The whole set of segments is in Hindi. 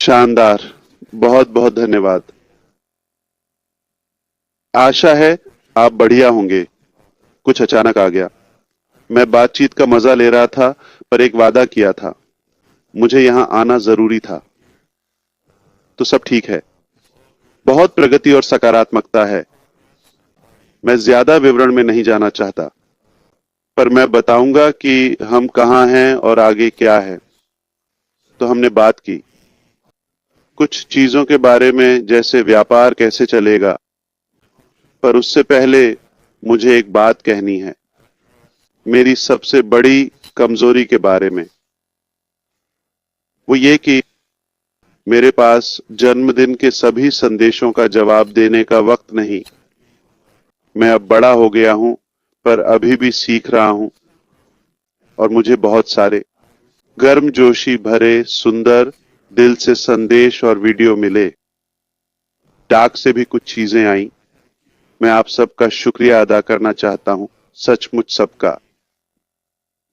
शानदार। बहुत बहुत धन्यवाद। आशा है आप बढ़िया होंगे। कुछ अचानक आ गया। मैं बातचीत का मजा ले रहा था, पर एक वादा किया था। मुझे यहां आना जरूरी था। तो सब ठीक है। बहुत प्रगति और सकारात्मकता है। मैं ज्यादा विवरण में नहीं जाना चाहता, पर मैं बताऊंगा कि हम कहाँ हैं और आगे क्या है। तो हमने बात की कुछ चीजों के बारे में, जैसे व्यापार कैसे चलेगा। पर उससे पहले मुझे एक बात कहनी है, मेरी सबसे बड़ी कमजोरी के बारे में। वो ये कि मेरे पास जन्मदिन के सभी संदेशों का जवाब देने का वक्त नहीं। मैं अब बड़ा हो गया हूं, पर अभी भी सीख रहा हूं। और मुझे बहुत सारे गर्मजोशी भरे सुंदर दिल से संदेश और वीडियो मिले। डाक से भी कुछ चीजें आई। मैं आप सबका शुक्रिया अदा करना चाहता हूं, सचमुच सबका।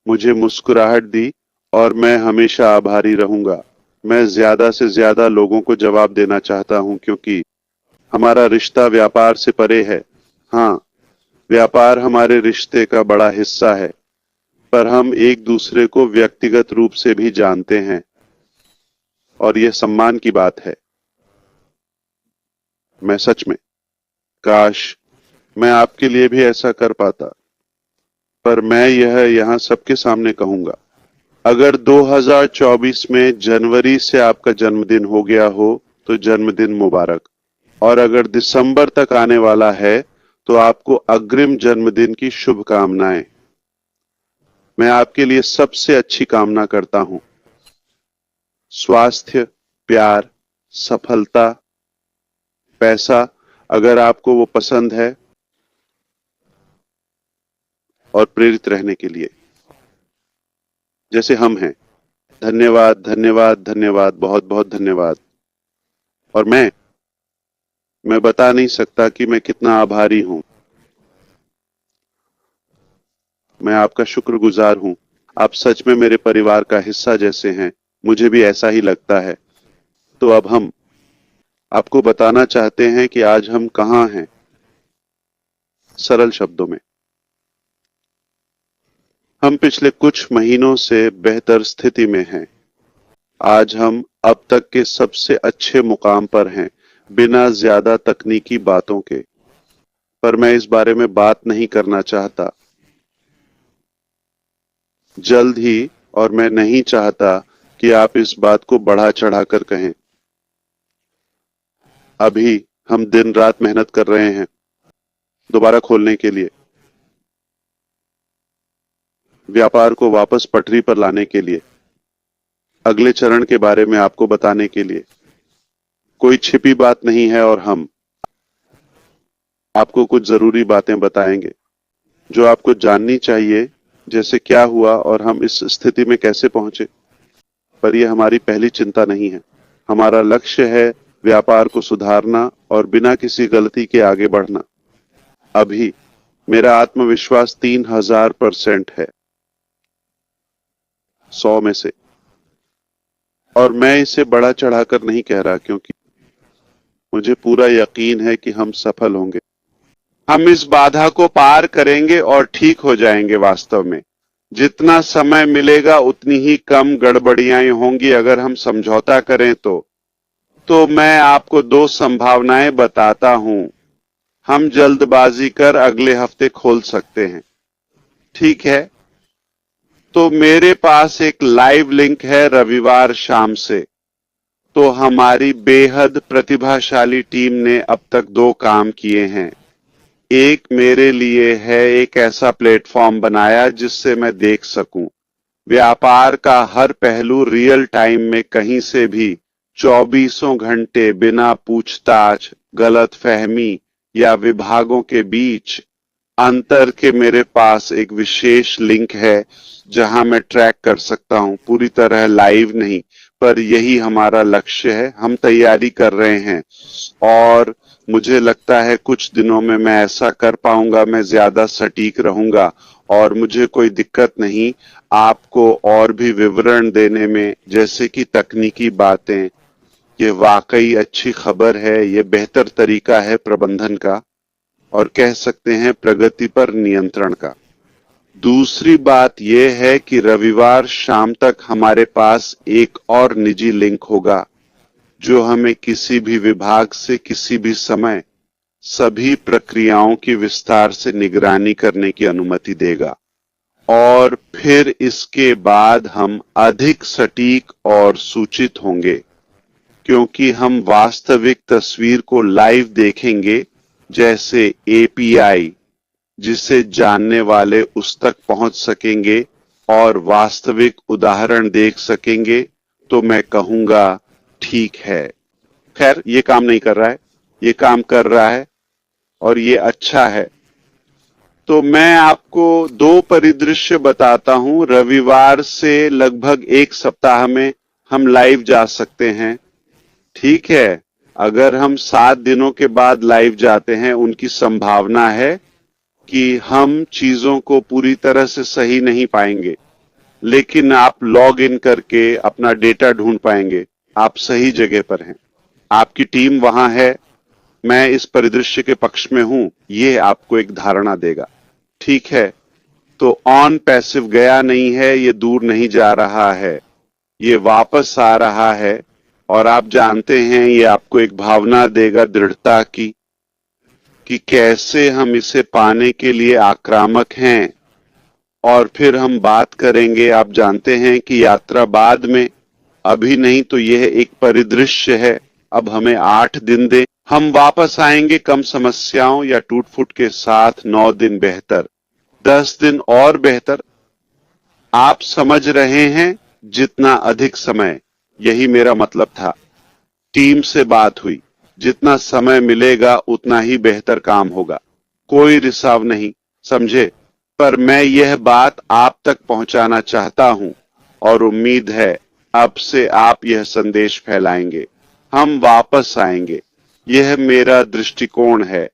मुझे मुस्कुराहट दी और मैं हमेशा आभारी रहूंगा। मैं ज्यादा से ज्यादा लोगों को जवाब देना चाहता हूं, क्योंकि हमारा रिश्ता व्यापार से परे है। हाँ, व्यापार हमारे रिश्ते का बड़ा हिस्सा है, पर हम एक दूसरे को व्यक्तिगत रूप से भी जानते हैं, और यह सम्मान की बात है। मैं सच में, काश मैं आपके लिए भी ऐसा कर पाता, पर मैं यह यहां सबके सामने कहूंगा। अगर 2024 में जनवरी से आपका जन्मदिन हो गया हो, तो जन्मदिन मुबारक। और अगर दिसंबर तक आने वाला है, तो आपको अग्रिम जन्मदिन की शुभकामनाएं। मैं आपके लिए सबसे अच्छी कामना करता हूं। स्वास्थ्य, प्यार, सफलता, पैसा, अगर आपको वो पसंद है, और प्रेरित रहने के लिए, जैसे हम हैं। धन्यवाद, धन्यवाद, धन्यवाद, बहुत बहुत धन्यवाद। और मैं बता नहीं सकता कि मैं कितना आभारी हूं। मैं आपका शुक्रगुजार हूं। आप सच में मेरे परिवार का हिस्सा जैसे हैं। मुझे भी ऐसा ही लगता है। तो अब हम आपको बताना चाहते हैं कि आज हम कहां हैं। सरल शब्दों में, हम पिछले कुछ महीनों से बेहतर स्थिति में हैं। आज हम अब तक के सबसे अच्छे मुकाम पर हैं, बिना ज्यादा तकनीकी बातों के। पर मैं इस बारे में बात नहीं करना चाहता। जल्द ही, और मैं नहीं चाहता कि आप इस बात को बढ़ा चढ़ाकर कहें। अभी हम दिन रात मेहनत कर रहे हैं दोबारा खोलने के लिए, व्यापार को वापस पटरी पर लाने के लिए, अगले चरण के बारे में आपको बताने के लिए। कोई छिपी बात नहीं है, और हम आपको कुछ जरूरी बातें बताएंगे जो आपको जाननी चाहिए, जैसे क्या हुआ और हम इस स्थिति में कैसे पहुंचे। पर यह हमारी पहली चिंता नहीं है। हमारा लक्ष्य है व्यापार को सुधारना और बिना किसी गलती के आगे बढ़ना। अभी मेरा आत्मविश्वास 3000% है, 100 में से। और मैं इसे बढ़ा चढ़ाकर नहीं कह रहा, क्योंकि मुझे पूरा यकीन है कि हम सफल होंगे। हम इस बाधा को पार करेंगे और ठीक हो जाएंगे। वास्तव में जितना समय मिलेगा उतनी ही कम गड़बड़ियां होंगी अगर हम समझौता करें तो मैं आपको दो संभावनाएं बताता हूं। हम जल्दबाजी कर अगले हफ्ते खोल सकते हैं, ठीक है? तो मेरे पास एक लाइव लिंक है रविवार शाम से। तो हमारी बेहद प्रतिभाशाली टीम ने अब तक दो काम किए हैं। एक मेरे लिए है एक ऐसा प्लेटफॉर्म बनाया जिससे मैं देख सकूं व्यापार का हर पहलू रियल टाइम में, कहीं से भी, चौबीसों घंटे, बिना पूछताछ, गलतफहमी या विभागों के बीच अंतर के। मेरे पास एक विशेष लिंक है जहां मैं ट्रैक कर सकता हूं, पूरी तरह लाइव नहीं, पर यही हमारा लक्ष्य है। हम तैयारी कर रहे हैं और मुझे लगता है कुछ दिनों में मैं ऐसा कर पाऊंगा। मैं ज्यादा सटीक रहूंगा और मुझे कोई दिक्कत नहीं आपको और भी विवरण देने में, जैसे कि तकनीकी बातें, ये वाकई अच्छी खबर है, ये बेहतर तरीका है प्रबंधन का और कह सकते हैं प्रगति पर नियंत्रण का। दूसरी बात यह है कि रविवार शाम तक हमारे पास एक और निजी लिंक होगा जो हमें किसी भी विभाग से किसी भी समय सभी प्रक्रियाओं की विस्तार से निगरानी करने की अनुमति देगा और फिर इसके बाद हम अधिक सटीक और सूचित होंगे क्योंकि हम वास्तविक तस्वीर को लाइव देखेंगे, जैसे एपीआई जिसे जानने वाले उस तक पहुंच सकेंगे और वास्तविक उदाहरण देख सकेंगे। तो मैं कहूंगा ठीक है। खैर ये काम नहीं कर रहा है, ये काम कर रहा है और ये अच्छा है। तो मैं आपको दो परिदृश्य बताता हूं। रविवार से लगभग एक सप्ताह में हम लाइव जा सकते हैं, ठीक है। अगर हम 7 दिनों के बाद लाइव जाते हैं, उनकी संभावना है कि हम चीजों को पूरी तरह से सही नहीं पाएंगे, लेकिन आप लॉग इन करके अपना डेटा ढूंढ पाएंगे। आप सही जगह पर हैं, आपकी टीम वहां है, मैं इस परिदृश्य के पक्ष में हूं, ये आपको एक धारणा देगा, ठीक है। तो ऑन पैसिव गया नहीं है, ये दूर नहीं जा रहा है, ये वापस आ रहा है और आप जानते हैं ये आपको एक भावना देगा दृढ़ता की कि कैसे हम इसे पाने के लिए आक्रामक हैं। और फिर हम बात करेंगे, आप जानते हैं कि यात्रा बाद में, अभी नहीं तो यह एक परिदृश्य है। अब हमें 8 दिन दें, हम वापस आएंगे कम समस्याओं या टूट फूट के साथ। 9 दिन बेहतर, 10 दिन और बेहतर। आप समझ रहे हैं, जितना अधिक समय, यही मेरा मतलब था। टीम से बात हुई, जितना समय मिलेगा उतना ही बेहतर काम होगा, कोई रिसाव नहीं, समझे। पर मैं यह बात आप तक पहुंचाना चाहता हूं और उम्मीद है अब से आप यह संदेश फैलाएंगे। हम वापस आएंगे, यह मेरा दृष्टिकोण है।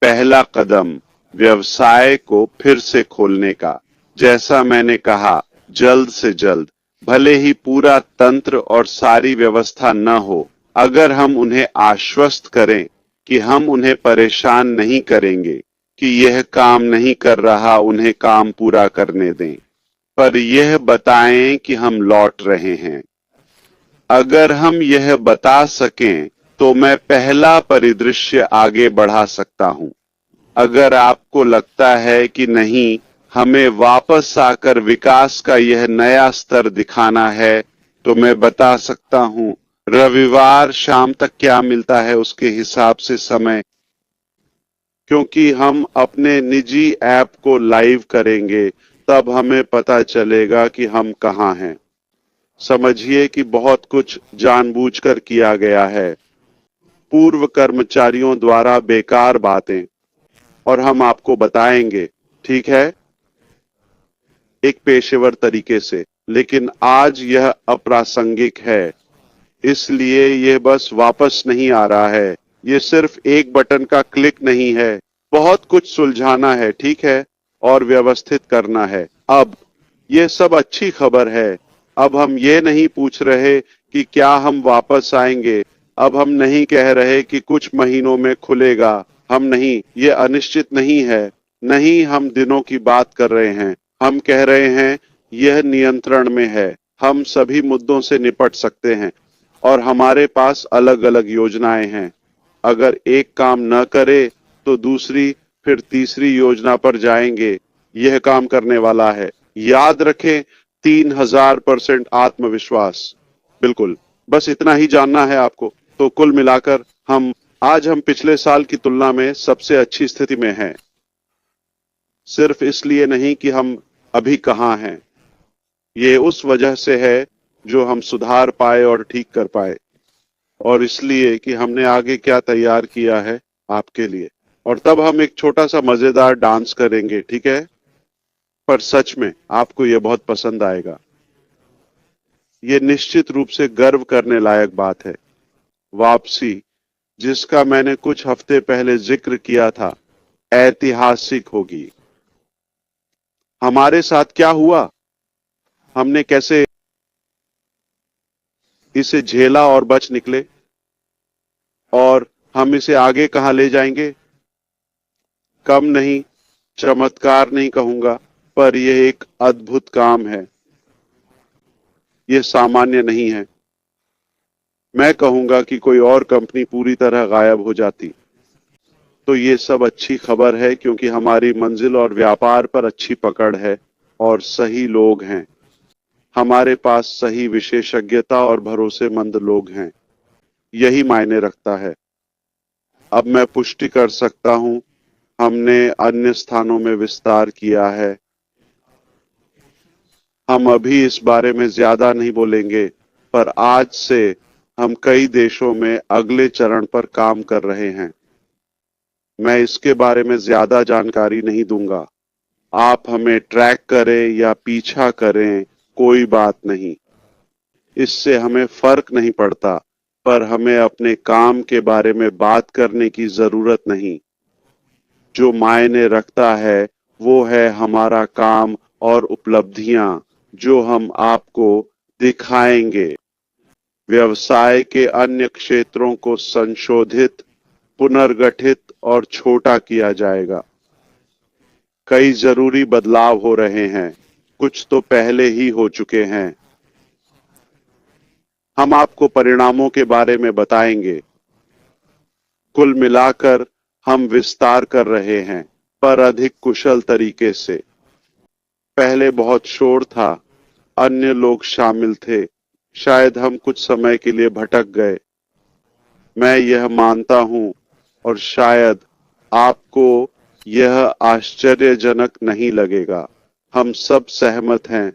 पहला कदम व्यवसाय को फिर से खोलने का, जैसा मैंने कहा, जल्द से जल्द, भले ही पूरा तंत्र और सारी व्यवस्था न हो। अगर हम उन्हें आश्वस्त करें कि हम उन्हें परेशान नहीं करेंगे कि यह काम नहीं कर रहा, उन्हें काम पूरा करने दें, पर यह बताएं कि हम लौट रहे हैं। अगर हम यह बता सकें तो मैं पहला परिदृश्य आगे बढ़ा सकता हूं। अगर आपको लगता है कि नहीं, हमें वापस आकर विकास का यह नया स्तर दिखाना है, तो मैं बता सकता हूं रविवार शाम तक क्या मिलता है उसके हिसाब से समय, क्योंकि हम अपने निजी ऐप को लाइव करेंगे, तब हमें पता चलेगा कि हम कहां हैं। समझिए कि बहुत कुछ जानबूझकर किया गया है, पूर्व कर्मचारियों द्वारा बेकार बातें, और हम आपको बताएंगे, ठीक है, एक पेशेवर तरीके से। लेकिन आज यह अप्रासंगिक है, इसलिए यह बस वापस नहीं आ रहा है। ये सिर्फ एक बटन का क्लिक नहीं है, बहुत कुछ सुलझाना है, ठीक है, और व्यवस्थित करना है। अब ये सब अच्छी खबर है। अब हम ये नहीं पूछ रहे कि क्या हम वापस आएंगे। अब हम नहीं कह रहे कि कुछ महीनों में खुलेगा। हम नहीं, ये अनिश्चित नहीं है। नहीं, हम दिनों की बात कर रहे हैं। हम कह रहे हैं यह नियंत्रण में है, हम सभी मुद्दों से निपट सकते हैं और हमारे पास अलग अलग योजनाएं हैं। अगर एक काम न करे तो दूसरी, फिर तीसरी योजना पर जाएंगे। यह काम करने वाला है, याद रखें। 3000% आत्मविश्वास, बिल्कुल, बस इतना ही जानना है आपको। तो कुल मिलाकर हम पिछले साल की तुलना में सबसे अच्छी स्थिति में हैं। सिर्फ इसलिए नहीं कि हम अभी कहां हैं, ये उस वजह से है जो हम सुधार पाए और ठीक कर पाए, और इसलिए कि हमने आगे क्या तैयार किया है आपके लिए। और तब हम एक छोटा सा मजेदार डांस करेंगे, ठीक है, पर सच में आपको यह बहुत पसंद आएगा। ये निश्चित रूप से गर्व करने लायक बात है। वापसी, जिसका मैंने कुछ हफ्ते पहले जिक्र किया था, ऐतिहासिक होगी। हमारे साथ क्या हुआ, हमने कैसे इसे झेला और बच निकले। और हम इसे आगे कहां ले जाएंगे? कम नहीं, चमत्कार नहीं कहूंगा, पर यह एक अद्भुत काम है। यह सामान्य नहीं है। मैं कहूंगा कि कोई और कंपनी पूरी तरह गायब हो जाती तो ये सब अच्छी खबर है, क्योंकि हमारी मंजिल और व्यापार पर अच्छी पकड़ है और सही लोग हैं। हमारे पास सही विशेषज्ञता और भरोसेमंद लोग हैं। यही मायने रखता है। अब मैं पुष्टि कर सकता हूं, हमने अन्य स्थानों में विस्तार किया है। हम अभी इस बारे में ज्यादा नहीं बोलेंगे, पर आज से हम कई देशों में अगले चरण पर काम कर रहे हैं। मैं इसके बारे में ज्यादा जानकारी नहीं दूंगा। आप हमें ट्रैक करें या पीछा करें, कोई बात नहीं। इससे हमें फर्क नहीं पड़ता, पर हमें अपने काम के बारे में बात करने की जरूरत नहीं। जो मायने रखता है वो है हमारा काम और उपलब्धियां, जो हम आपको दिखाएंगे। व्यवसाय के अन्य क्षेत्रों को संशोधित, पुनर्गठित और छोटा किया जाएगा। कई जरूरी बदलाव हो रहे हैं, कुछ तो पहले ही हो चुके हैं। हम आपको परिणामों के बारे में बताएंगे। कुल मिलाकर हम विस्तार कर रहे हैं, पर अधिक कुशल तरीके से। पहले बहुत शोर था, अन्य लोग शामिल थे, शायद हम कुछ समय के लिए भटक गए। मैं यह मानता हूं, और शायद आपको यह आश्चर्यजनक नहीं लगेगा। हम सब सहमत हैं,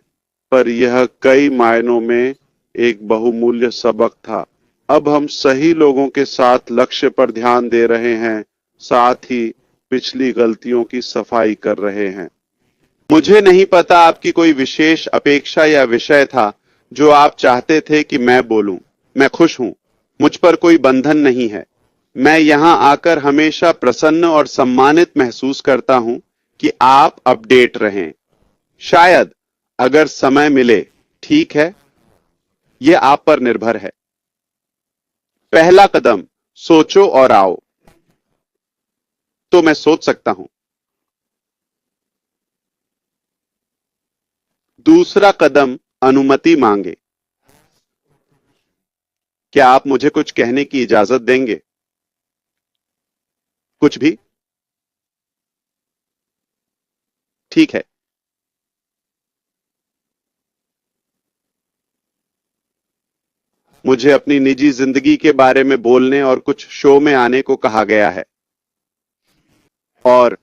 पर यह कई मायनों में एक बहुमूल्य सबक था। अब हम सही लोगों के साथ लक्ष्य पर ध्यान दे रहे हैं, साथ ही पिछली गलतियों की सफाई कर रहे हैं। मुझे नहीं पता आपकी कोई विशेष अपेक्षा या विषय था जो आप चाहते थे कि मैं बोलूं। मैं खुश हूं। मुझ पर कोई बंधन नहीं है। मैं यहां आकर हमेशा प्रसन्न और सम्मानित महसूस करता हूं कि आप अपडेट रहें। शायद अगर समय मिले, ठीक है, यह आप पर निर्भर है। पहला कदम, सोचो और आओ। तो मैं सोच सकता हूं। दूसरा कदम, अनुमति मांगे। क्या आप मुझे कुछ कहने की इजाजत देंगे? कुछ भी? ठीक है। मुझे अपनी निजी जिंदगी के बारे में बोलने और कुछ शो में आने को कहा गया है। और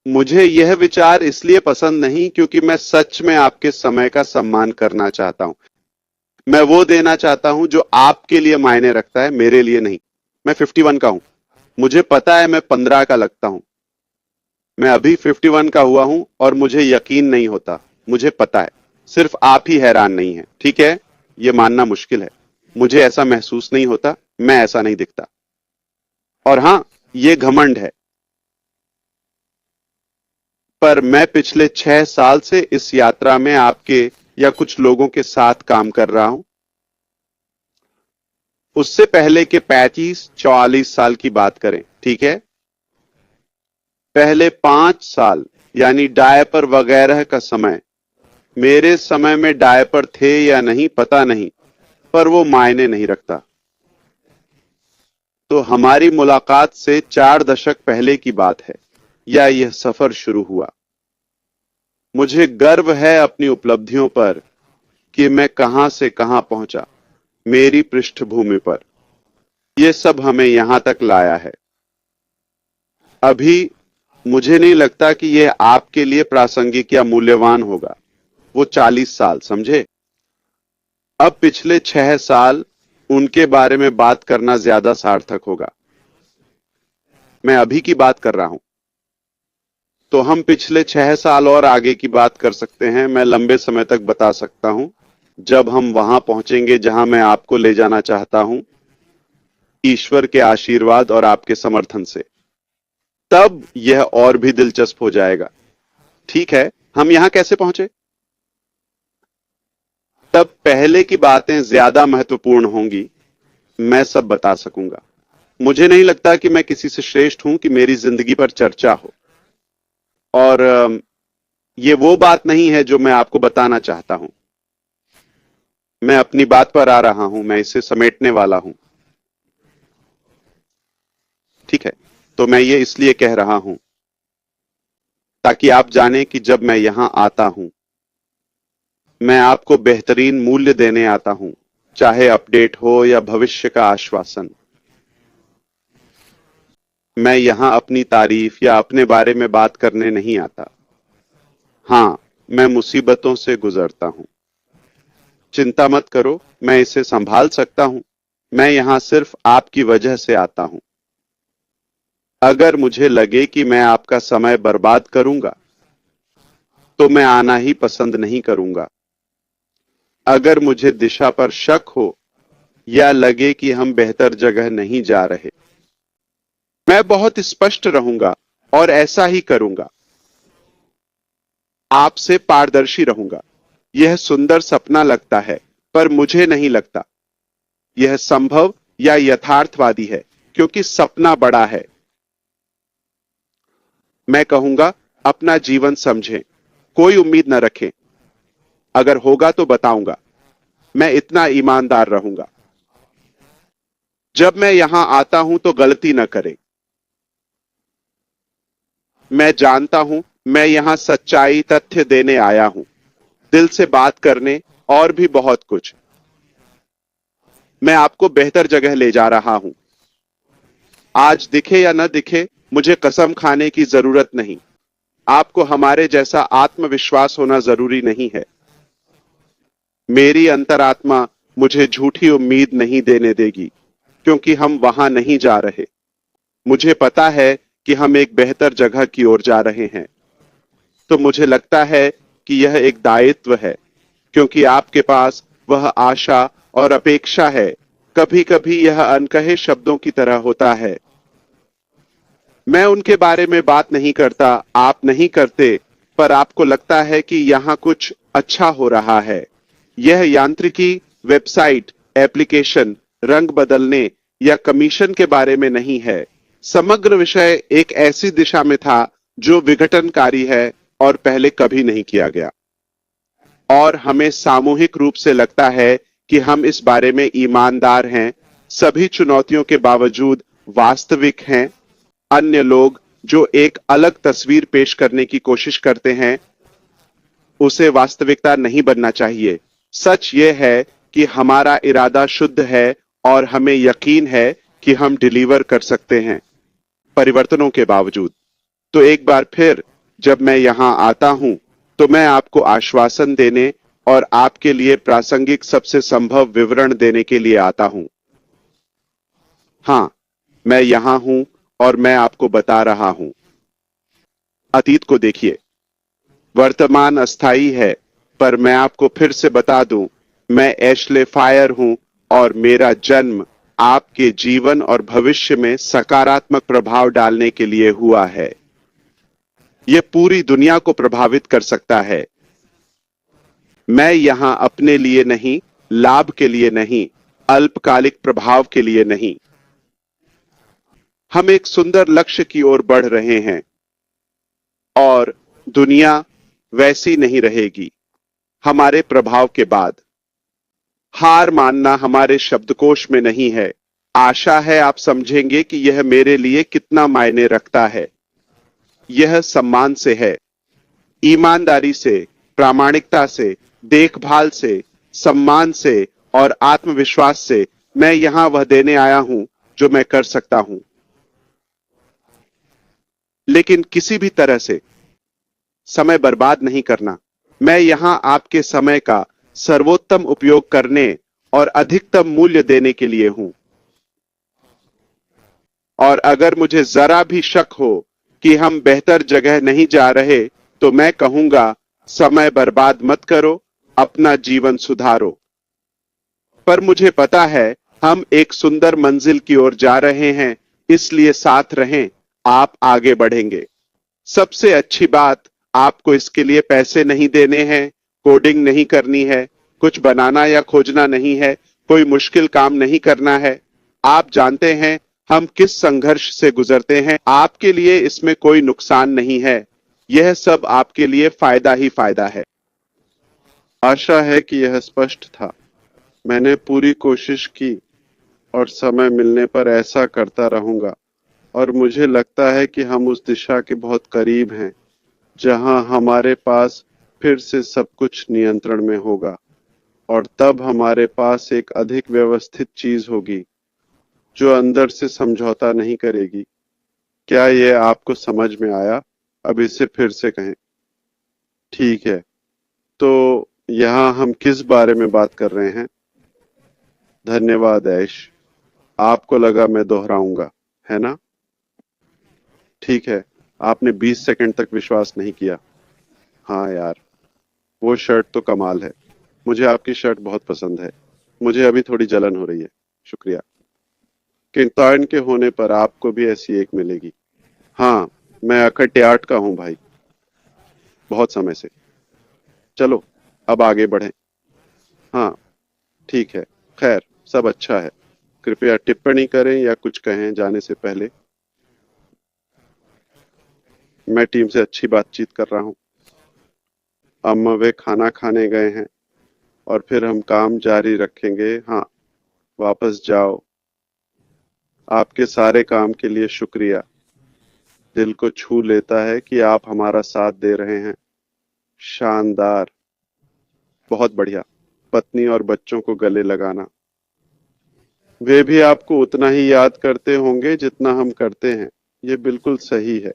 मुझे यह विचार इसलिए पसंद नहीं क्योंकि मैं सच में आपके समय का सम्मान करना चाहता हूं। मैं वो देना चाहता हूं जो आपके लिए मायने रखता है, मेरे लिए नहीं। मैं 51 का हूं। मुझे पता है मैं 15 का लगता हूं। मैं अभी 51 का हुआ हूं और मुझे यकीन नहीं होता। मुझे पता है, सिर्फ आप ही हैरान नहीं है, ठीक है? यह मानना मुश्किल है। मुझे ऐसा महसूस नहीं होता, मैं ऐसा नहीं दिखता। और हां, यह घमंड है। पर मैं पिछले 6 साल से इस यात्रा में आपके या कुछ लोगों के साथ काम कर रहा हूं। उससे पहले के 35-44 साल की बात करें, ठीक है? पहले 5 साल, यानी डायपर वगैरह का समय। मेरे समय में डायपर थे या नहीं पता नहीं, पर वो मायने नहीं रखता। तो हमारी मुलाकात से 4 दशक पहले की बात है, या यह सफर शुरू हुआ। मुझे गर्व है अपनी उपलब्धियों पर, कि मैं कहां से कहां पहुंचा, मेरी पृष्ठभूमि पर। यह सब हमें यहां तक लाया है। अभी मुझे नहीं लगता कि यह आपके लिए प्रासंगिक या मूल्यवान होगा। वो 40 साल, समझे? अब पिछले 6 साल, उनके बारे में बात करना ज्यादा सार्थक होगा। मैं अभी की बात कर रहा हूं। तो हम पिछले 6 साल और आगे की बात कर सकते हैं। मैं लंबे समय तक बता सकता हूं। जब हम वहां पहुंचेंगे जहां मैं आपको ले जाना चाहता हूं, ईश्वर के आशीर्वाद और आपके समर्थन से, तब यह और भी दिलचस्प हो जाएगा। ठीक है, हम यहां कैसे पहुंचे? तब पहले की बातें ज्यादा महत्वपूर्ण होंगी। मैं सब बता सकूंगा। मुझे नहीं लगता कि मैं किसी से श्रेष्ठ हूं कि मेरी जिंदगी पर चर्चा हो। और ये वो बात नहीं है जो मैं आपको बताना चाहता हूं। मैं अपनी बात पर आ रहा हूं, मैं इसे समेटने वाला हूं। ठीक है, तो मैं ये इसलिए कह रहा हूं ताकि आप जानें कि जब मैं यहां आता हूं, मैं आपको बेहतरीन मूल्य देने आता हूं, चाहे अपडेट हो या भविष्य का आश्वासन। मैं यहां अपनी तारीफ या अपने बारे में बात करने नहीं आता। हां, मैं मुसीबतों से गुजरता हूं। चिंता मत करो, मैं इसे संभाल सकता हूं। मैं यहां सिर्फ आपकी वजह से आता हूं। अगर मुझे लगे कि मैं आपका समय बर्बाद करूंगा, तो मैं आना ही पसंद नहीं करूंगा। अगर मुझे दिशा पर शक हो या लगे कि हम बेहतर जगह नहीं जा रहे, मैं बहुत स्पष्ट रहूंगा और ऐसा ही करूंगा। आपसे पारदर्शी रहूंगा। यह सुंदर सपना लगता है, पर मुझे नहीं लगता यह संभव या यथार्थवादी है, क्योंकि सपना बड़ा है। मैं कहूंगा, अपना जीवन समझें, कोई उम्मीद न रखें। अगर होगा तो बताऊंगा। मैं इतना ईमानदार रहूंगा। जब मैं यहां आता हूं तो गलती न करें। मैं जानता हूं, मैं यहां सच्चाई तथ्य देने आया हूं, दिल से बात करने और भी बहुत कुछ। मैं आपको बेहतर जगह ले जा रहा हूं। आज दिखे या न दिखे, मुझे कसम खाने की जरूरत नहीं। आपको हमारे जैसा आत्मविश्वास होना जरूरी नहीं है। मेरी अंतरात्मा मुझे झूठी उम्मीद नहीं देने देगी, क्योंकि हम वहां नहीं जा रहे। मुझे पता है कि हम एक बेहतर जगह की ओर जा रहे हैं। तो मुझे लगता है कि यह एक दायित्व है, क्योंकि आपके पास वह आशा और अपेक्षा है। कभी कभी यह अनकहे शब्दों की तरह होता है। मैं उनके बारे में बात नहीं करता, आप नहीं करते, पर आपको लगता है कि यहां कुछ अच्छा हो रहा है। यह यांत्रिकी, वेबसाइट, एप्लीकेशन, रंग बदलने या कमीशन के बारे में नहीं है। समग्र विषय एक ऐसी दिशा में था जो विघटनकारी है और पहले कभी नहीं किया गया। और हमें सामूहिक रूप से लगता है कि हम इस बारे में ईमानदार हैं, सभी चुनौतियों के बावजूद वास्तविक हैं। अन्य लोग जो एक अलग तस्वीर पेश करने की कोशिश करते हैं, उसे वास्तविकता नहीं बनना चाहिए। सच यह है कि हमारा इरादा शुद्ध है और हमें यकीन है कि हम डिलीवर कर सकते हैं, परिवर्तनों के बावजूद। तो एक बार फिर जब मैं यहां आता हूं, तो मैं आपको आश्वासन देने और आपके लिए प्रासंगिक सबसे संभव विवरण देने के लिए आता हूं। हां, मैं यहां हूं और मैं आपको बता रहा हूं। अतीत को देखिए, वर्तमान अस्थाई है, पर मैं आपको फिर से बता दूं, मैं एशले फायर हूं और मेरा जन्म आपके जीवन और भविष्य में सकारात्मक प्रभाव डालने के लिए हुआ है। यह पूरी दुनिया को प्रभावित कर सकता है। मैं यहां अपने लिए नहीं, लाभ के लिए नहीं, अल्पकालिक प्रभाव के लिए नहीं। हम एक सुंदर लक्ष्य की ओर बढ़ रहे हैं और दुनिया वैसी नहीं रहेगी हमारे प्रभाव के बाद। हार मानना हमारे शब्दकोश में नहीं है। आशा है आप समझेंगे कि यह मेरे लिए कितना मायने रखता है। यह सम्मान से है, ईमानदारी से, प्रामाणिकता से, देखभाल से, सम्मान से और आत्मविश्वास से। मैं यहां वह देने आया हूं जो मैं कर सकता हूं, लेकिन किसी भी तरह से समय बर्बाद नहीं करना। मैं यहां आपके समय का सर्वोत्तम उपयोग करने और अधिकतम मूल्य देने के लिए हूं। और अगर मुझे जरा भी शक हो कि हम बेहतर जगह नहीं जा रहे, तो मैं कहूंगा, समय बर्बाद मत करो, अपना जीवन सुधारो। पर मुझे पता है हम एक सुंदर मंजिल की ओर जा रहे हैं, इसलिए साथ रहें, आप आगे बढ़ेंगे। सबसे अच्छी बात, आपको इसके लिए पैसे नहीं देने हैं, कोडिंग नहीं करनी है, कुछ बनाना या खोजना नहीं है, कोई मुश्किल काम नहीं करना है। आप जानते हैं हम किस संघर्ष से गुजरते हैं। आपके लिए इसमें कोई नुकसान नहीं है। यह सब आपके लिए फायदा ही फायदा है। आशा है कि यह स्पष्ट था। मैंने पूरी कोशिश की और समय मिलने पर ऐसा करता रहूंगा और मुझे लगता है कि हम उस दिशा के बहुत करीब हैं जहां हमारे पास फिर से सब कुछ नियंत्रण में होगा और तब हमारे पास एक अधिक व्यवस्थित चीज होगी जो अंदर से समझौता नहीं करेगी। क्या यह आपको समझ में आया? अब इसे फिर से कहें। ठीक है, तो यहाँ हम किस बारे में बात कर रहे हैं? धन्यवाद ऐश। आपको लगा मैं दोहराऊंगा, है ना? ठीक है, आपने 20 सेकंड तक विश्वास नहीं किया। हाँ यार, वो शर्ट तो कमाल है। मुझे आपकी शर्ट बहुत पसंद है। मुझे अभी थोड़ी जलन हो रही है। शुक्रिया। किंतान के होने पर आपको भी ऐसी एक मिलेगी। हाँ, मैं अखट्याट का हूँ भाई, बहुत समय से। चलो, अब आगे बढ़ें। हाँ, ठीक है। खैर, सब अच्छा है। कृपया टिप्पणी करें या कुछ कहें जाने से पहले। मैं टीम से अच्छी बातचीत कर रहा हूँ। अम्मा वे खाना खाने गए हैं और फिर हम काम जारी रखेंगे। हाँ, वापस जाओ। आपके सारे काम के लिए शुक्रिया। दिल को छू लेता है कि आप हमारा साथ दे रहे हैं। शानदार। बहुत बढ़िया। पत्नी और बच्चों को गले लगाना। वे भी आपको उतना ही याद करते होंगे जितना हम करते हैं। ये बिल्कुल सही है।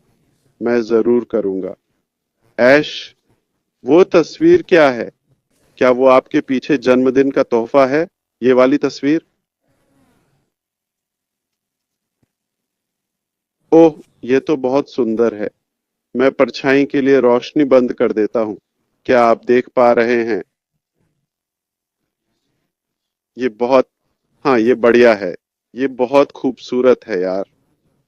मैं जरूर करूंगा। ऐश, वो तस्वीर क्या है? क्या वो आपके पीछे जन्मदिन का तोहफा है? ये वाली तस्वीर? ओह, ये तो बहुत सुंदर है। मैं परछाई के लिए रोशनी बंद कर देता हूँ। क्या आप देख पा रहे हैं? ये बहुत, हाँ, ये बढ़िया है। ये बहुत खूबसूरत है यार।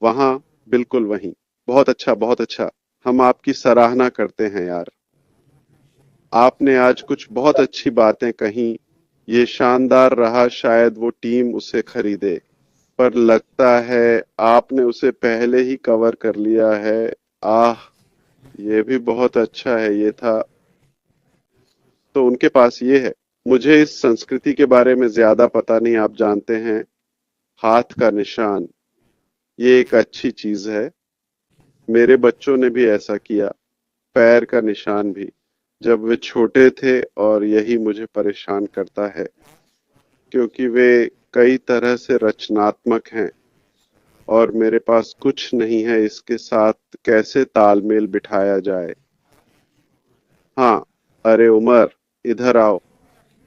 वहां, बिल्कुल वहीं। बहुत अच्छा, बहुत अच्छा। हम आपकी सराहना करते हैं यार। आपने आज कुछ बहुत अच्छी बातें कही। ये शानदार रहा। शायद वो टीम उसे खरीदे, पर लगता है आपने उसे पहले ही कवर कर लिया है। आह, ये भी बहुत अच्छा है। ये था, तो उनके पास ये है। मुझे इस संस्कृति के बारे में ज्यादा पता नहीं। आप जानते हैं, हाथ का निशान, ये एक अच्छी चीज है। मेरे बच्चों ने भी ऐसा किया। पैर का निशान भी, जब वे छोटे थे, और यही मुझे परेशान करता है क्योंकि वे कई तरह से रचनात्मक हैं और मेरे पास कुछ नहीं है इसके साथ कैसे तालमेल बिठाया जाए। हाँ, अरे उमर, इधर आओ।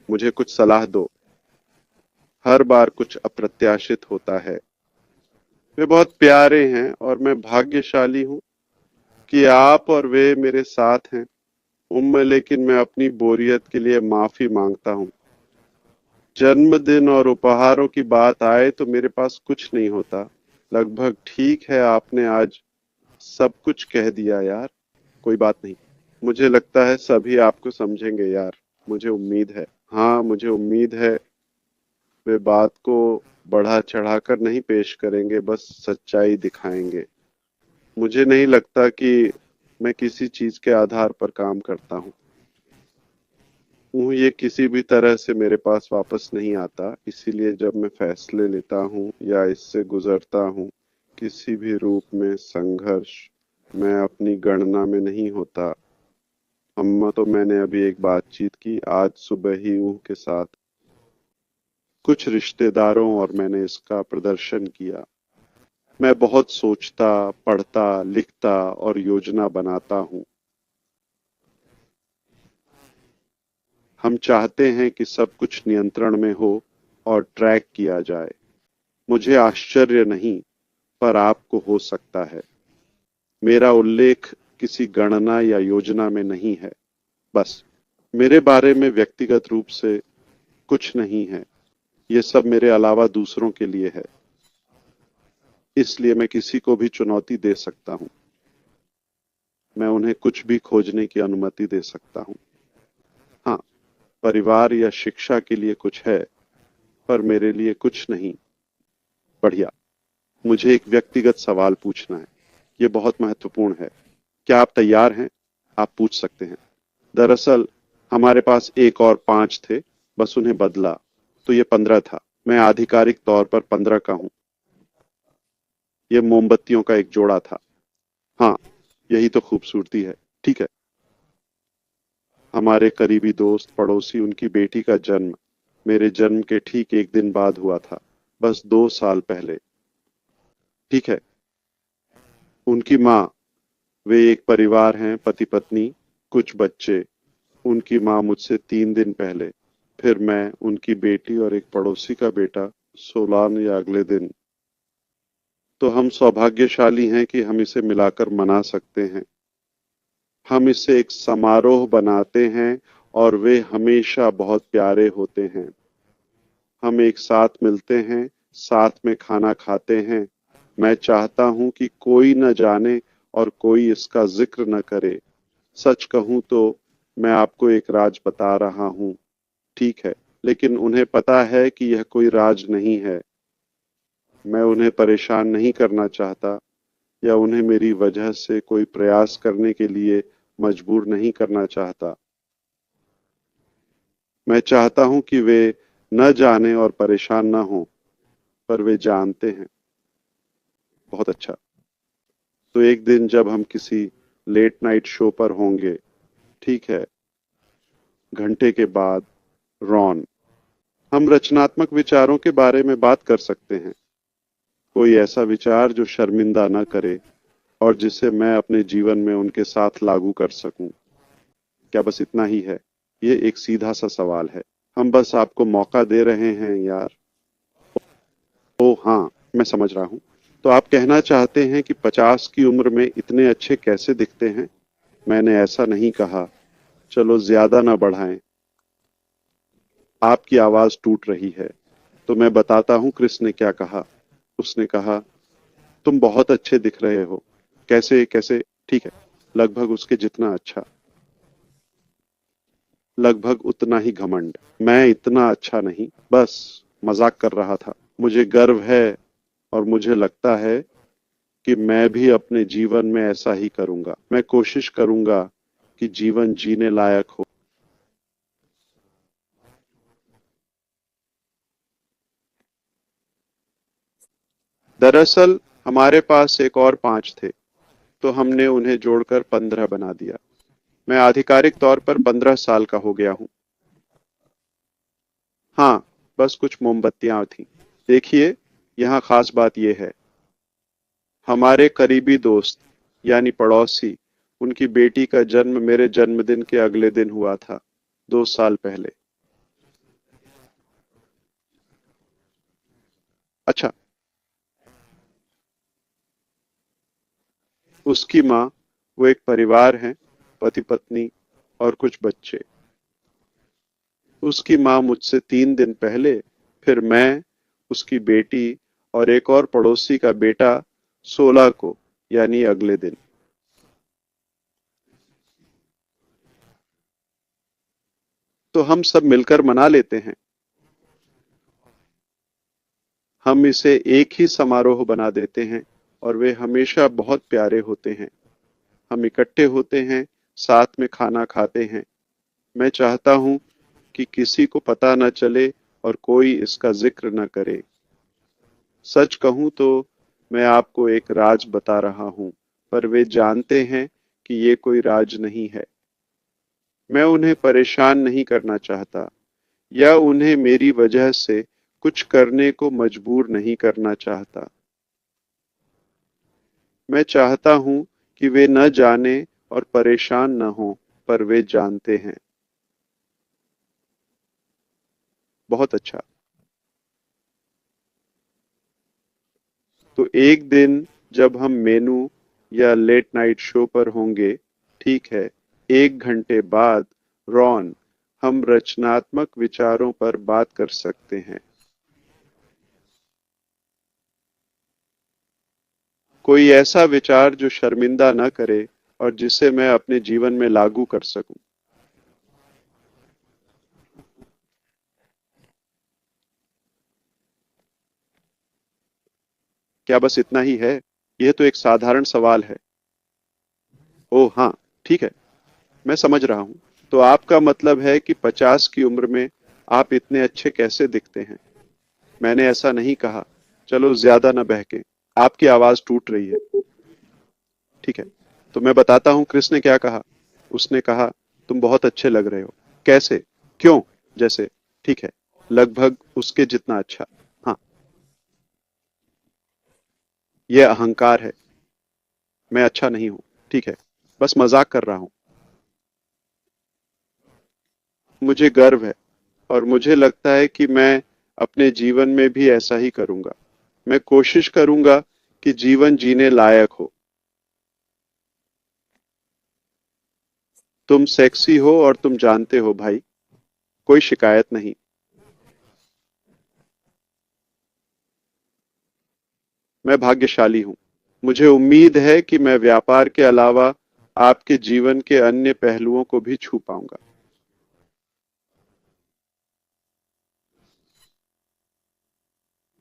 मुझे कुछ सलाह दो। हर बार कुछ अप्रत्याशित होता है। वे बहुत प्यारे हैं और मैं भाग्यशाली हूँ कि आप और वे मेरे साथ हैं। लेकिन मैं अपनी बोरियत के लिए माफी मांगता हूँ। जन्मदिन और उपहारों की बात आए तो मेरे पास कुछ नहीं होता। लगभग ठीक है, आपने आज सब कुछ कह दिया यार। कोई बात नहीं। मुझे लगता है सभी आपको समझेंगे यार। मुझे उम्मीद है। हाँ, मुझे उम्मीद है। वे बात को बढ़ा चढ़ाकर नहीं पेश करेंगे, बस सच्चाई दिखाएंगे। मुझे नहीं लगता कि मैं किसी चीज के आधार पर काम करता हूँ। ये किसी भी तरह से मेरे पास वापस नहीं आता। इसीलिए जब मैं फैसले लेता हूँ या इससे गुजरता हूँ, किसी भी रूप में संघर्ष, मैं अपनी गणना में नहीं होता। अम्मा, तो मैंने अभी एक बातचीत की आज सुबह ही ऊह के साथ, कुछ रिश्तेदारों, और मैंने इसका प्रदर्शन किया। मैं बहुत सोचता, पढ़ता, लिखता और योजना बनाता हूँ। हम चाहते हैं कि सब कुछ नियंत्रण में हो और ट्रैक किया जाए। मुझे आश्चर्य नहीं, पर आपको हो सकता है। मेरा उल्लेख किसी गणना या योजना में नहीं है। बस, मेरे बारे में व्यक्तिगत रूप से कुछ नहीं है। ये सब मेरे अलावा दूसरों के लिए है। इसलिए मैं किसी को भी चुनौती दे सकता हूँ। मैं उन्हें कुछ भी खोजने की अनुमति दे सकता हूँ। हाँ, परिवार या शिक्षा के लिए कुछ है, पर मेरे लिए कुछ नहीं। बढ़िया। मुझे एक व्यक्तिगत सवाल पूछना है। ये बहुत महत्वपूर्ण है। क्या आप तैयार हैं? आप पूछ सकते हैं। दरअसल हमारे पास एक और 5 थे, बस उन्हें बदला, तो ये 15 था। मैं आधिकारिक तौर पर 15 का हूं। ये मोमबत्तियों का एक जोड़ा था। हाँ, यही तो खूबसूरती है। ठीक है। हमारे करीबी दोस्त, पड़ोसी, उनकी बेटी का जन्म मेरे जन्म के ठीक एक दिन बाद हुआ था, बस 2 साल पहले। ठीक है। उनकी माँ, वे एक परिवार हैं, पति पत्नी, कुछ बच्चे। उनकी माँ मुझसे 3 दिन पहले, फिर मैं, उनकी बेटी और एक पड़ोसी का बेटा 16 या अगले दिन। तो हम सौभाग्यशाली हैं कि हम इसे मिलाकर मना सकते हैं। हम इसे एक समारोह बनाते हैं और वे हमेशा बहुत प्यारे होते हैं। हम एक साथ मिलते हैं, साथ में खाना खाते हैं। मैं चाहता हूं कि कोई न जाने और कोई इसका जिक्र न करे। सच कहूं तो मैं आपको एक राज बता रहा हूं। ठीक है, लेकिन उन्हें पता है कि यह कोई राज नहीं है। मैं उन्हें परेशान नहीं करना चाहता या उन्हें मेरी वजह से कोई प्रयास करने के लिए मजबूर नहीं करना चाहता। मैं चाहता हूं कि वे न जाने और परेशान न हों, पर वे जानते हैं। बहुत अच्छा। तो एक दिन जब हम किसी लेट नाइट शो पर होंगे, ठीक है, घंटे के बाद, रॉन, हम रचनात्मक विचारों के बारे में बात कर सकते हैं। कोई ऐसा विचार जो शर्मिंदा न करे और जिसे मैं अपने जीवन में उनके साथ लागू कर सकूं। क्या बस इतना ही है? ये एक सीधा सा सवाल है। हम बस आपको मौका दे रहे हैं यार। ओ हाँ, मैं समझ रहा हूँ। तो आप कहना चाहते हैं कि 50 की उम्र में इतने अच्छे कैसे दिखते हैं? मैंने ऐसा नहीं कहा। चलो ज्यादा ना बढ़ाएं। आपकी आवाज टूट रही है। तो मैं बताता हूँ क्रिस ने क्या कहा। उसने कहा, तुम बहुत अच्छे दिख रहे हो। कैसे कैसे? ठीक है, लगभग उसके जितना अच्छा। लगभग उतना ही घमंड। मैं इतना अच्छा नहीं, बस मजाक कर रहा था। मुझे गर्व है और मुझे लगता है कि मैं भी अपने जीवन में ऐसा ही करूंगा। मैं कोशिश करूंगा कि जीवन जीने लायक हो। दरअसल हमारे पास एक और 5 थे, तो हमने उन्हें जोड़कर 15 बना दिया। मैं आधिकारिक तौर पर 15 साल का हो गया हूँ। हाँ, बस कुछ मोमबत्तियां थीं। देखिए, यहाँ खास बात यह है, हमारे करीबी दोस्त, यानी पड़ोसी, उनकी बेटी का जन्म मेरे जन्मदिन के अगले दिन हुआ था, 2 साल पहले। अच्छा। उसकी माँ, वो एक परिवार है, पति पत्नी और कुछ बच्चे। उसकी माँ मुझसे 3 दिन पहले, फिर मैं, उसकी बेटी और एक और पड़ोसी का बेटा 16 को, यानी अगले दिन। तो हम सब मिलकर मना लेते हैं। हम इसे एक ही समारोह बना देते हैं और वे हमेशा बहुत प्यारे होते हैं। हम इकट्ठे होते हैं, साथ में खाना खाते हैं। मैं चाहता हूं कि किसी को पता न चले और कोई इसका जिक्र न करे। सच कहूं तो मैं आपको एक राज बता रहा हूं, पर वे जानते हैं कि ये कोई राज नहीं है। मैं उन्हें परेशान नहीं करना चाहता या उन्हें मेरी वजह से कुछ करने को मजबूर नहीं करना चाहता। मैं चाहता हूं कि वे न जाने और परेशान न हों, पर वे जानते हैं। बहुत अच्छा। तो एक दिन जब हम मेनू या लेट नाइट शो पर होंगे, ठीक है, 1 घंटे बाद, रॉन, हम रचनात्मक विचारों पर बात कर सकते हैं। कोई ऐसा विचार जो शर्मिंदा न करे और जिसे मैं अपने जीवन में लागू कर सकूं। क्या बस इतना ही है? यह तो एक साधारण सवाल है। ओह हाँ, ठीक है, मैं समझ रहा हूँ। तो आपका मतलब है कि 50 की उम्र में आप इतने अच्छे कैसे दिखते हैं? मैंने ऐसा नहीं कहा। चलो ज्यादा न बहके। आपकी आवाज टूट रही है। ठीक है, तो मैं बताता हूँ क्रिस ने क्या कहा। उसने कहा, तुम बहुत अच्छे लग रहे हो। कैसे? क्यों? जैसे? ठीक है, लगभग उसके जितना अच्छा। हाँ, यह अहंकार है। मैं अच्छा नहीं हूं। ठीक है, बस मजाक कर रहा हूं। मुझे गर्व है और मुझे लगता है कि मैं अपने जीवन में भी ऐसा ही करूंगा। मैं कोशिश करूंगा कि जीवन जीने लायक हो। तुम सेक्सी हो और तुम जानते हो भाई, कोई शिकायत नहीं। मैं भाग्यशाली हूं। मुझे उम्मीद है कि मैं व्यापार के अलावा आपके जीवन के अन्य पहलुओं को भी छू पाऊंगा।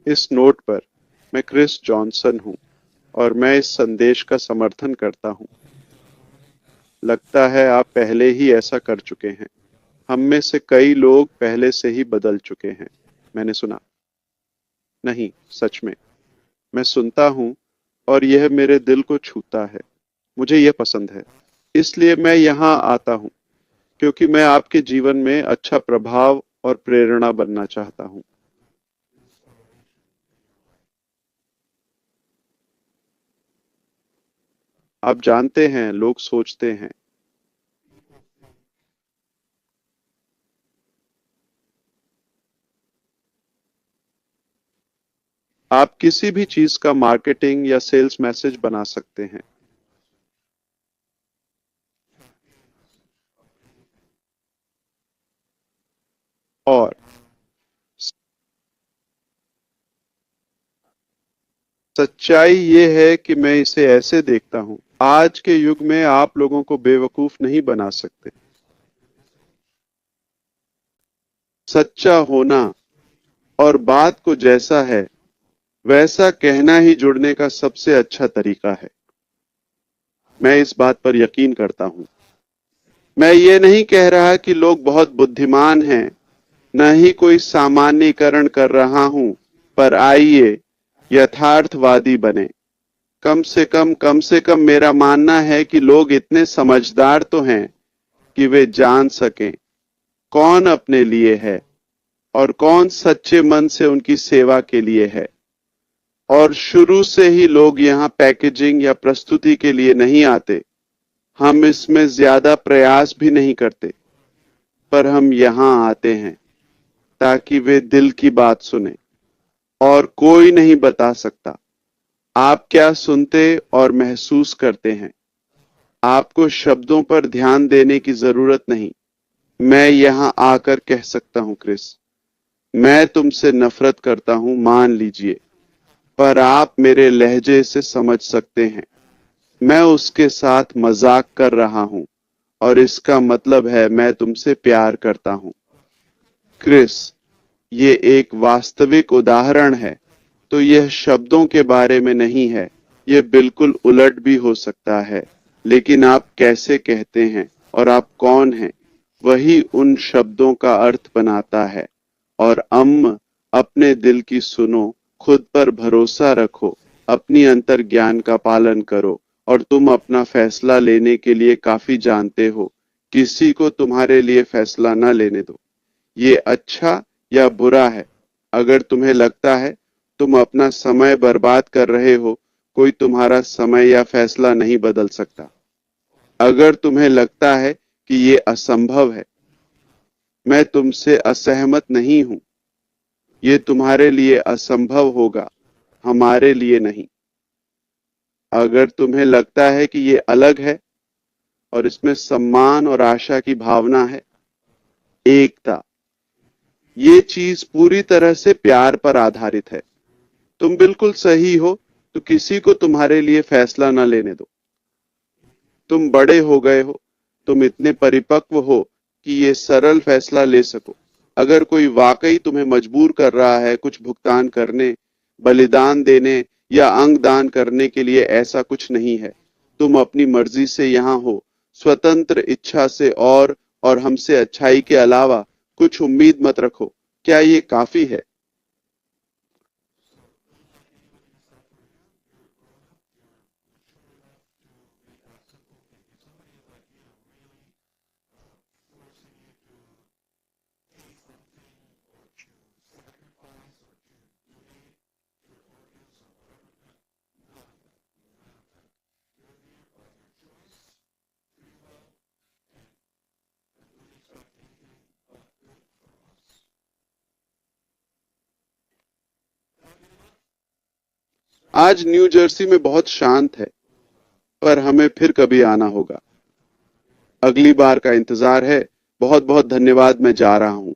इस नोट पर, मैं क्रिस जॉनसन हूं और मैं इस संदेश का समर्थन करता हूं। लगता है आप पहले ही ऐसा कर चुके हैं। हम में से कई लोग पहले से ही बदल चुके हैं। मैंने सुना। नहीं, सच में। मैं सुनता हूं और यह मेरे दिल को छूता है। मुझे यह पसंद है। इसलिए मैं यहाँ आता हूं, क्योंकि मैं आपके जीवन में अच्छा प्रभाव और प्रेरणा बनना चाहता हूं। आप जानते हैं, लोग सोचते हैं। आप किसी भी चीज का मार्केटिंग या सेल्स मैसेज बना सकते हैं। और सच्चाई ये है कि मैं इसे ऐसे देखता हूं। आज के युग में आप लोगों को बेवकूफ नहीं बना सकते। सच्चा होना और बात को जैसा है वैसा कहना ही जुड़ने का सबसे अच्छा तरीका है। मैं इस बात पर यकीन करता हूं। मैं ये नहीं कह रहा कि लोग बहुत बुद्धिमान हैं, न ही कोई सामान्यीकरण कर रहा हूं, पर आइए यथार्थवादी बने। कम से कम मेरा मानना है कि लोग इतने समझदार तो हैं कि वे जान सकें कौन अपने लिए है और कौन सच्चे मन से उनकी सेवा के लिए है। और शुरू से ही लोग यहाँ पैकेजिंग या प्रस्तुति के लिए नहीं आते। हम इसमें ज्यादा प्रयास भी नहीं करते, पर हम यहाँ आते हैं ताकि वे दिल की बात सुने। और कोई नहीं बता सकता आप क्या सुनते और महसूस करते हैं। आपको शब्दों पर ध्यान देने की जरूरत नहीं। मैं यहाँ आकर कह सकता हूँ, क्रिस, मैं तुमसे नफरत करता हूँ, मान लीजिए, पर आप मेरे लहजे से समझ सकते हैं। मैं उसके साथ मजाक कर रहा हूं और इसका मतलब है मैं तुमसे प्यार करता हूं। क्रिस, ये एक वास्तविक उदाहरण है। तो यह शब्दों के बारे में नहीं है। यह बिल्कुल उलट भी हो सकता है। लेकिन आप कैसे कहते हैं और आप कौन हैं, वही उन शब्दों का अर्थ बनाता है। और अपने दिल की सुनो, खुद पर भरोसा रखो, अपनी अंतर ज्ञान का पालन करो और तुम अपना फैसला लेने के लिए काफी जानते हो। किसी को तुम्हारे लिए फैसला न लेने दो। ये अच्छा या बुरा है। अगर तुम्हें लगता है तुम अपना समय बर्बाद कर रहे हो, कोई तुम्हारा समय या फैसला नहीं बदल सकता। अगर तुम्हें लगता है कि ये असंभव है, मैं तुमसे असहमत नहीं हूं। ये तुम्हारे लिए असंभव होगा, हमारे लिए नहीं। अगर तुम्हें लगता है कि ये अलग है और इसमें सम्मान और आशा की भावना है, एकता, ये चीज पूरी तरह से प्यार पर आधारित है। तुम बिल्कुल सही हो, तो किसी को तुम्हारे लिए फैसला न लेने दो। तुम बड़े हो गए हो, तुम इतने परिपक्व हो कि ये सरल फैसला ले सको। अगर कोई वाकई तुम्हें मजबूर कर रहा है कुछ भुगतान करने, बलिदान देने या अंग दान करने के लिए ऐसा कुछ नहीं है। तुम अपनी मर्जी से यहाँ हो, स्वतंत्र इच्छा से और हमसे अच्छाई के अलावा कुछ उम्मीद मत रखो। क्या ये काफी है? आज न्यू जर्सी में बहुत शांत है, पर हमें फिर कभी आना होगा। अगली बार का इंतजार है। बहुत बहुत धन्यवाद। मैं जा रहा हूँ।